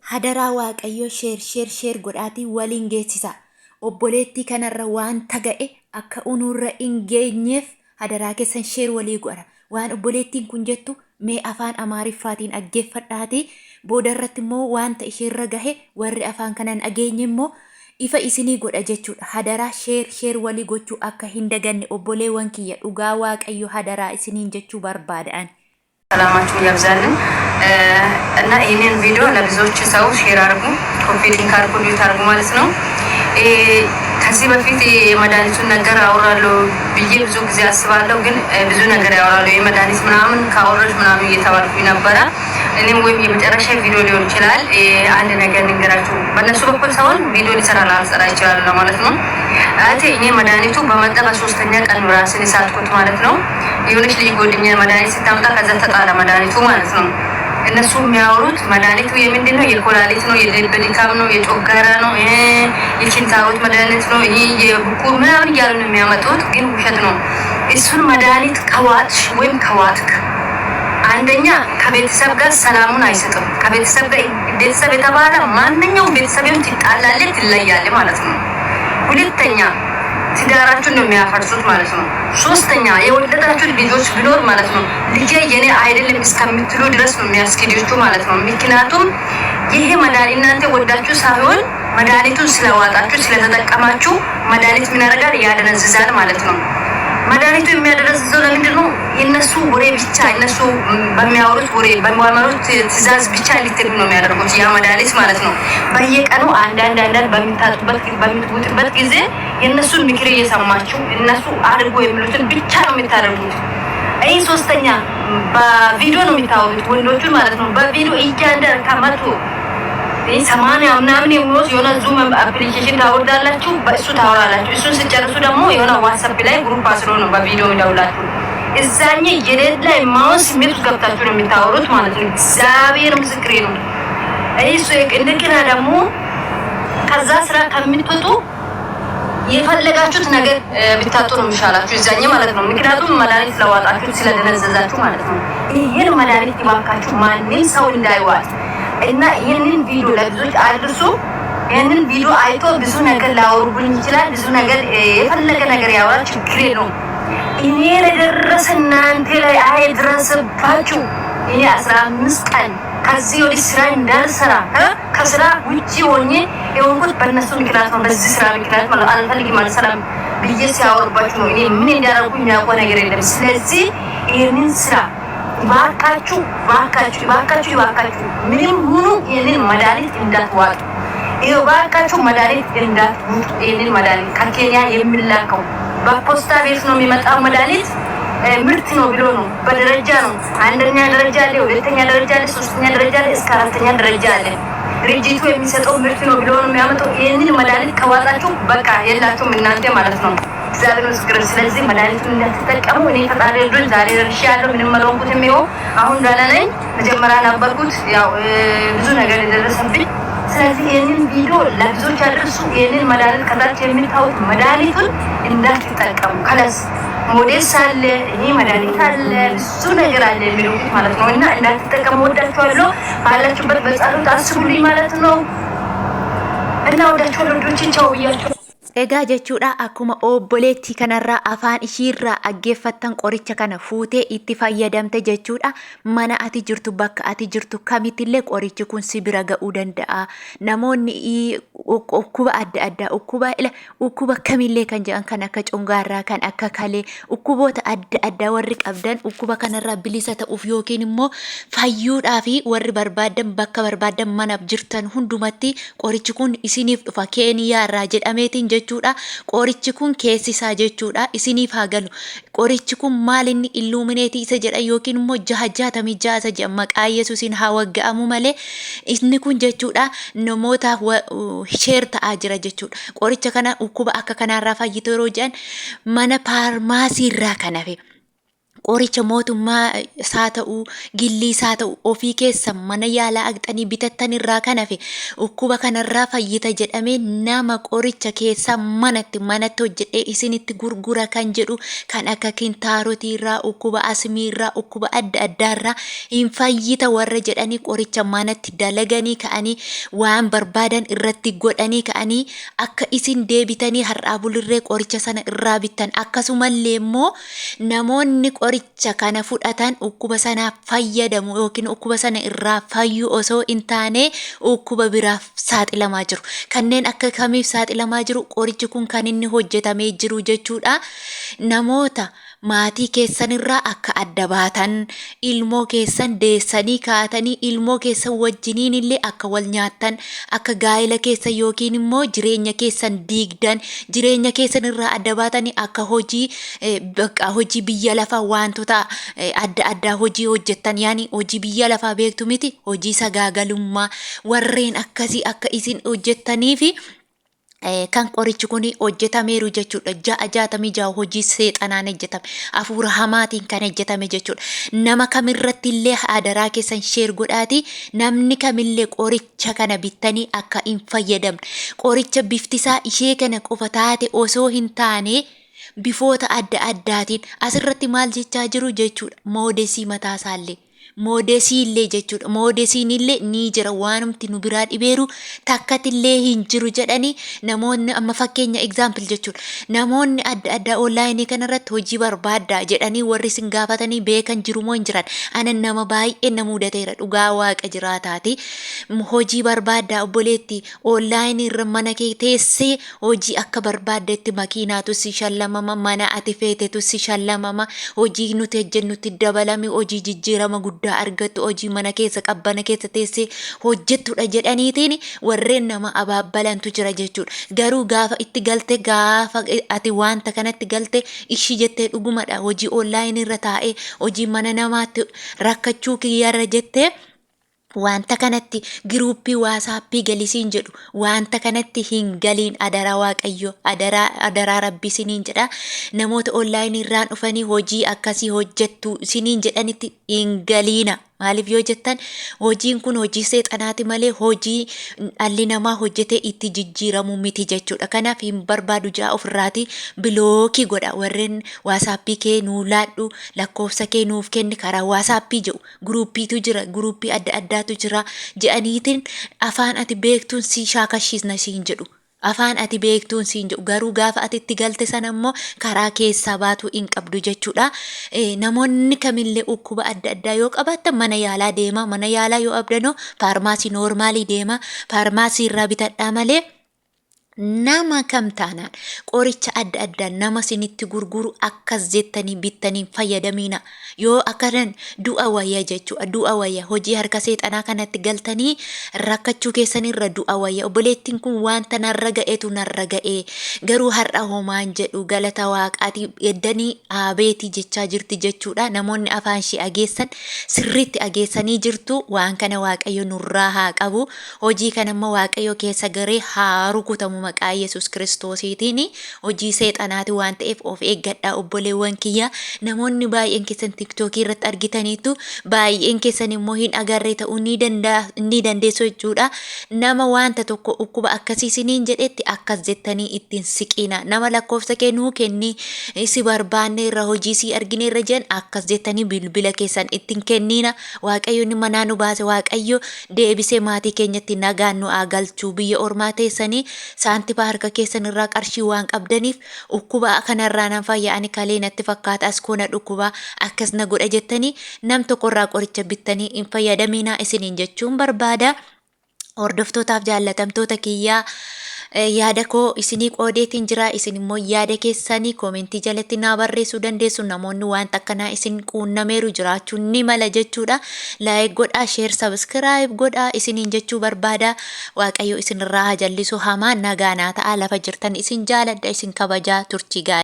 hadaraa waaqayyo sheer godhaatii waliin geessisa. Obboleettii kanarra waan taga'e akka unuurra hin geenyeef hadaraa keessan sheer walii godha. Waan obboleettiin kun jettu mee afaan Amaariffaatiin dhaggeeffadhaatii booda irratti immoo wanta isheerra gahe warri afaan kanan dhageenye immoo ifa isinii godha jechuudha. Hadaraa sheer walii gochuu akka hin daganne obboleewwan kiyya dhugaa waaqayyo hadaraa isiniin jechuu barbaadaan. ሰላማችሁን ያብዛልን እና ይሄንን ቪዲዮ ለብዙዎች ሰው ሼር አድርጉ፣ ኮፒ ሊንክ አድርጉ፣ ዲዩት አድርጉ ማለት ነው። ከዚህ በፊት የመድኃኒቱን ነገር አወራለሁ ብዬ ብዙ ጊዜ አስባለሁ፣ ግን ብዙ ነገር ያወራለሁ የመድኃኒት ምናምን ካወራሽ ምናምን እየተባልኩኝ ነበረ። እኔም ወይም የመጨረሻ ቪዲዮ ሊሆን ይችላል አንድ ነገር ንገራችሁ። በእነሱ በኩል ሰውን ቪዲዮ ሊሰራ ላልሰራ ይችላል ማለት ነው። እኔ መድኃኒቱ በመጣ በሶስተኛ ቀን ራስን የሳትኩት ማለት ነው። የሆነች ልጅ ጎድኛ መድኃኒት ስታምጣ ከዛ ተጣለ መድኃኒቱ ማለት ነው። እነሱ የሚያወሩት መድኃኒቱ የምንድን ነው? የኮላሊት ነው፣ የልብ ድካም ነው፣ የጮጋራ ነው፣ የኪንታሮት መድኃኒት ነው፣ ይሄ የብኩር ምናምን እያሉ ነው የሚያመጡት፣ ግን ውሸት ነው። እሱን መድኃኒት ከዋጥሽ ወይም ከዋጥክ አንደኛ ከቤተሰብ ጋር ሰላሙን አይሰጥም። ከቤተሰብ ጋር ቤተሰብ የተባለ ማንኛውም ቤተሰብም ትጣላለህ፣ ትለያለህ ማለት ነው። ሁለተኛ ትዳራችሁን ነው የሚያፈርሱት ማለት ነው። ሶስተኛ የወለዳችሁት ልጆች ቢኖር ማለት ነው ልጄ የኔ አይደለም እስከምትሉ ድረስ ነው የሚያስኬዳችሁ ማለት ነው። ምክንያቱም ይሄ መድኃኒት እናንተ ወዳችሁ ሳይሆን መድኃኒቱን ስለዋጣችሁ ስለተጠቀማችሁ መድኃኒት ምን ያደርጋል? ያደነዝዛል ማለት ነው። መድኃኒቱ የሚያደነዝዘው ለምንድን ነው? የነሱ ወሬ ብቻ እነሱ በሚያወሩት ወሬ በሚያወሩት ትዕዛዝ ብቻ እንድትሄዱ ነው የሚያደርጉት ያ መድኃኒት ማለት ነው። በየቀኑ አንዳንድ በምትውጡበት ጊዜ የነሱን ምክር እየሰማችሁ እነሱ አድርጎ የሚሉትን ብቻ ነው የምታደርጉት። ይህ ሶስተኛ በቪዲዮ ነው የሚታወሩት ወንዶቹን ማለት ነው። በቪዲዮ እያንዳንድ ከመቶ ሰማንያ ምናምን የሚወስ የሆነ ዙም አፕሊኬሽን ታወርዳላችሁ፣ በእሱ ታወራላችሁ። እሱን ስጨርሱ ደግሞ የሆነ ዋትስአፕ ላይ ግሩፕ አስሮ ነው በቪዲዮ የሚደውላችሁ። እዛኛ የሌት ላይ ማውን ስሜት ውስጥ ገብታችሁ ነው የሚታወሩት ማለት ነው። እግዚአብሔር ምስክሬ ነው። እሱ እንደገና ደግሞ ከዛ ስራ ከምትወጡ የፈለጋችሁት ነገር ብታጡ ነው የሚሻላችሁ እዛኛ ማለት ነው። ምክንያቱም መድኃኒት ለዋጣችሁ ስለደነዘዛችሁ ማለት ነው። ይሄን መድኃኒት ይባካችሁ ማንም ሰው እንዳይዋጥ እና ይሄንን ቪዲዮ ለብዙዎች አድርሱ። ይሄንን ቪዲዮ አይቶ ብዙ ነገር ላወሩብኝ ይችላል፣ ብዙ ነገር የፈለገ ነገር ያወራ፣ ችግር ነው። እኔ ለደረሰ እናንተ ላይ አይድረስባችሁ። እኔ 15 ቀን ከዚህ ወዲህ ስራ እንዳልሰራ ከስራ ውጪ ሆኜ የሆንኩት በእነሱ ምክንያት ነው። በዚህ ስራ ምክንያት ማለት አልፈልግም አልሰራም ብዬ ሲያወሩባችሁ ነው። እኔ ምን እንዳደረኩኝ ያውቀው ነገር የለም። ስለዚህ ይሄንን ስራ ባካችሁ ምንም ሁኑ ይሄንን መድኃኒት እንዳትዋጡ። ይሄው ባካችሁ መድኃኒት እንዳትውጡ። ይሄንን መድኃኒት ከኬንያ የሚላከው በፖስታ ቤት ነው የሚመጣው መድኃኒት ምርት ነው ብሎ ነው በደረጃ ነው። አንደኛ ደረጃ አለ፣ ሁለተኛ ደረጃ አለ፣ ሶስተኛ ደረጃ አለ፣ እስከ አራተኛ ደረጃ አለ። ድርጅቱ የሚሰጠው ምርት ነው ብሎ ነው የሚያመጣው። ይሄንን መድኃኒት ከዋጣችሁ በቃ የላችሁም እናንተ ማለት ነው። እግዚአብሔር ምስክር። ስለዚህ መድኃኒቱን እንዳትጠቀሙ። እኔ ፈጣሪ ልጆች ዛሬ ደርሻለሁ። ምንም መለወጥ የሚው አሁን ደህና ነኝ። መጀመሪያ ነበርኩት ያው ብዙ ነገር የደረሰብኝ። ስለዚህ ይሄንን ቪዲዮ ለብዙዎች አድርሱ። ይሄንን መድኃኒት ከታች የሚታዩት መድኃኒቱን እንዳትጠቀሙ። ከለስ ሞዴስ አለ፣ ይሄ መድኃኒት አለ፣ ብዙ ነገር አለ የሚሉት ማለት ነው። እና እንዳትጠቀሙ። ወዳችኋለሁ። ባላችሁበት በጸሎት አስቡልኝ ማለት ነው። እና ወዳችኋለሁ ልጆቼ፣ ቻው ብያችሁ Egaa jechuudha akkuma obboleettii kanarraa afaan ishiirraa dhaggeeffattan qoricha kana fuutee itti fayyadamte jechuudha. Mana ati jirtu bakka ati jirtu kamittillee qorichi kun si bira ga'uu danda'a. Namoonni dhukkuba adda addaa dhukkuba kamillee kan jedhan kan akka cungaarraa kan akka kalee dhukkuboota adda addaa warri qabdan dhukkuba kanarraa bilisa ta'uuf yookiin immoo fayyuudhaa fi warri barbaadan bakka barbaadan mana jirtan hundumatti qorichi kun isiniif dhufa Keeniyaarraa jedhameetiin jechuudha. Qorichi kun keessisaa jechuudha. Isiniif haa galu. Qorichi kun maal inni illumineetii isa jedha yookiin immoo 666 jedha maqaa Yesuusiin haa wagga'amu malee inni kun jechuudha namoota sheer ta'aa jira jechuudha. Qoricha kana dhukkuba akka kanaarraa fayyitoo yeroo jedhan mana faarmaasiirraa kan hafe qoricha mootummaa isaa ta'uu gillii isaa ta'uu ofii keessan mana yaalaa dhaqxanii bitattan irraa kan hafe dhukkuba kanarraa fayyita jedhamee nama qoricha keessaa manatti hojjedhee isinitti gurgura kan jedhu kan akka kintaarotii irraa dhukkuba asmii irraa dhukkuba adda addaa irraa hin fayyita warra jedhanii qoricha manatti dalaganii ka'anii waan barbaadan irratti godhanii ka'anii akka isin deebitanii har'aa bulirree qoricha sana irraa bittan akkasumallee immoo namoonni qoricha kana fudhatan dhukkuba sanaaf fayyadamu yookiin dhukkuba sana irraa fayyu osoo hin taane dhukkuba biraaf saaxilamaa jiru. Kanneen akka kamiif saaxilamaa jiru qorichi kun kan inni hojjetamee jiru jechuudha. Namoota maatii keessanirraa akka adda baatan ilmoo keessan deessanii kaatanii ilmoo keessan wajjiniin illee akka wal nyaattan akka gaa'ela keessan yookiin immoo jireenya keessan diigdan jireenya keessanirraa adda baatanii akka hojii biyya lafaa wantoota adda addaa hojii hojjettan yaani hojii biyya lafaa beektu miti hojii sagaagalummaa warreen akkasii akka isin hojjettaniifi kan qorichi kun hojjetameeru jechuudha. 66 hojii seexanaan hojjetame hafuura hamaatiin kan hojjetame jechuudha. Nama kamirratti illee adaraa keessan sheer godhaati namni kamillee qoricha kana bittanii akka hin fayyadamne qoricha biftisaa ishee kana qofa taate osoo hin taane bifoota adda addaatiin asirratti maal jechaa jiru jechuudha. Moodesii mataasaallee moodesii illee jechuudha. Moodesiin illee ni jira waanumti nu biraa dhibeeru takkatillee hin jiru jedhanii namoonni amma fakkeenya example jechuudha. Namoonni adda addaa online kanarratti hojii barbaaddaa jedhanii warri isin gaafatanii beekan jiru moo hin jiran. Ana nama baay'ee na mudateera dhugaa waaqa jiraataati. Hojii barbaaddaa obboleetti online irra mana kee teessee hojii akka barbaaddetti makiinaatu si shallamama mana ati feetetu si shallamama hojii nuti hojjennutti dabalame hojii jijjiirama guddaa argattu hojii mana keessa qabbana keessa teessee hojjettudha jedhaniitiin warreen nama abaabbalantu jira jechuudha. Garuu gaafa itti galte gaafa ati wanta kanatti galte ishii jettee dhugumadha hojii online irra taa'ee hojii mana namaatti rakkachuu kiyyarra jettee wanta kanatti giruuppii waasappii galisiin jedhu wanta kanatti hin galiin adara waaqayyo adara rabbi siniin jedha. Namoota online irraan dhufanii hojii akkasii hojjettu siniin jedhanitti hin galiina. Maaliif yoo jettan hojiin kun hojii seexanaati malee hojii dhalli namaa hojjetee itti jijjiiramu miti jechuudha. Kanaaf hin barbaadu ja'a ofirraati bilookii godha warreen waasappii kee nuu laadhu lakkoofsa kee nuuf kenni karaa waasappii jedhu guruuppiitu jira guruuppii adda addaatu jira jedhaniitiin afaan ati beektuun si shaakashiisna siin jedhu. Afaan ati beektuun siin jedhu garuu gaafa ati itti galte sana immoo karaa keessaa baatu hin qabdu jechuudha. Namoonni kamillee dhukkuba adda addaa yoo qabaattan mana yaalaa deema mana yaalaa yoo abdanoo faarmaasii noormaalii deema faarmaasii irraa bitadhaa malee nama kam taanaan qoricha adda addaa nama sinitti gurguru akkas jettanii bittanii fayyadamina. Yoo akkanan du'a wayya jechuudha. Du'a wayya hojii harka seexanaa kanatti galtanii rakkachuu keessanirra du'a wayya. Obboleettiin kun wanta narra ga'eetu narra ga'ee garuu har'a homaan jedhu galata waaqaati eddanii aabeetii jechaa jirti jechuudha. Namoonni afaan ishee ageessan sirriitti ageessanii jirtu waan kana waaqayyo nurraa haa qabu. Hojii kanammoo waaqayyo keessa garee haa rukutamu maqaa Yesuus Kiristoosiitiin. Hojii seexanaati waan ta'eef of eeggadhaa obboleewwan kiyya. Namoonni baay'een keessan TikTok irratti argitaniitu baay'een keessan immoo hin agarree ta'uu ni dandeessu jechuudha. Nama wanta tokko dhukkuba akkasii siniin jedhetti akkas jettanii ittiin siqina. Nama lakkoofsa kee nuu kenni si barbaanne irra hojii si argine irra jedhan akkas jettanii bilbila keessan ittiin kennina. Waaqayyo ni manaa nu baase waaqayyo deebisee maatii keenyatti nagaan nu galchuu biyya ormaa teessanii saantiba harka keessan irraa qarshii waan qabdaniif dhukkuba kanarraa nan fayya'ani kalee natti fakkaata as koona dhukkuba akkas na godha jettanii nam tokkorraa qoricha bittanii hin fayyadaminaa isiniin jechuun barbaada. Hordoftootaaf jaallatamtoota kiyyaa yaada koo isinii qoodeetiin jira. Isin immoo yaada keessanii koomentii jalatti naa barreessuu dandeessu. Namoonni wanta akkanaa isin quunnameeru jiraachuun ni mala jechuudha. Laayik godhaa, sheer, sabskiraayib godhaa isiniin jechuu barbaada. Waaqayyo isinirraa haa jallisu hamaa nagaa naa ta'a lafa jirtan isin jaaladha isin kabajaa turtii gaarii.